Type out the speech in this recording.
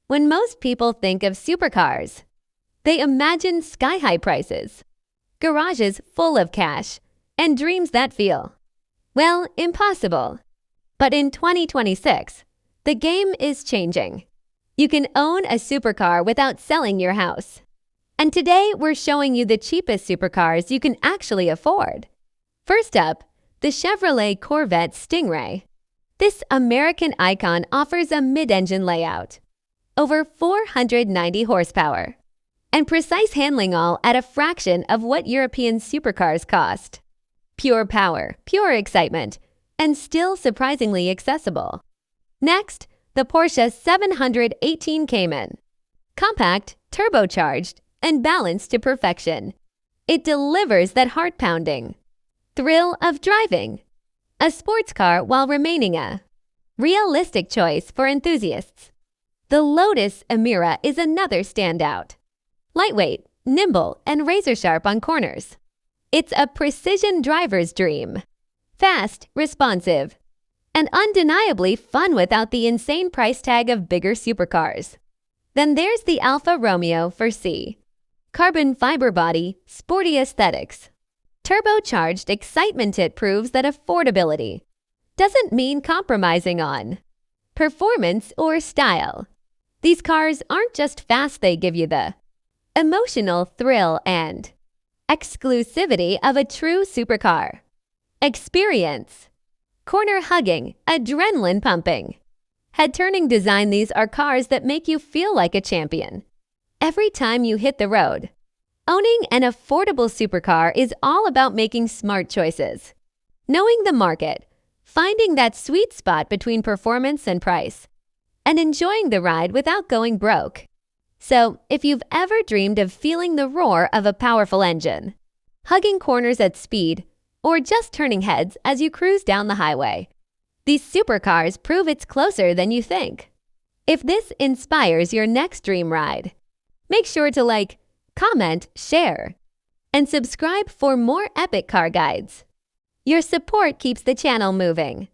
When most people think of supercars, they imagine sky-high prices, garages full of cash, and dreams that feel, well, impossible. But in 2026, the game is changing. You can own a supercar without selling your house. And today, we're showing you the cheapest supercars you can actually afford. First up, the Chevrolet Corvette Stingray. This American icon offers a mid-engine layout, over 490 horsepower, and precise handling, all at a fraction of what European supercars cost. Pure power, pure excitement, and still surprisingly accessible. Next, the Porsche 718 Cayman. Compact, turbocharged, and balanced to perfection. It delivers that heart-pounding thrill of driving. A sports car while remaining a realistic choice for enthusiasts. The Lotus Emira is another standout. Lightweight, nimble, and razor-sharp on corners. It's a precision driver's dream. Fast, responsive, and undeniably fun without the insane price tag of bigger supercars. Then there's the Alfa Romeo 4C. Carbon fiber body, sporty aesthetics. Turbocharged excitement. It proves that affordability doesn't mean compromising on performance or style. These cars aren't just fast, they give you the emotional thrill and exclusivity of a true supercar. Experience. Corner-hugging, adrenaline-pumping, head-turning design. These are cars that make you feel like a champion every time you hit the road. Owning an affordable supercar is all about making smart choices, knowing the market, finding that sweet spot between performance and price, and enjoying the ride without going broke. So, if you've ever dreamed of feeling the roar of a powerful engine, hugging corners at speed, or just turning heads as you cruise down the highway, these supercars prove it's closer than you think. If this inspires your next dream ride, make sure to like, comment, share, and subscribe for more epic car guides. Your support keeps the channel moving.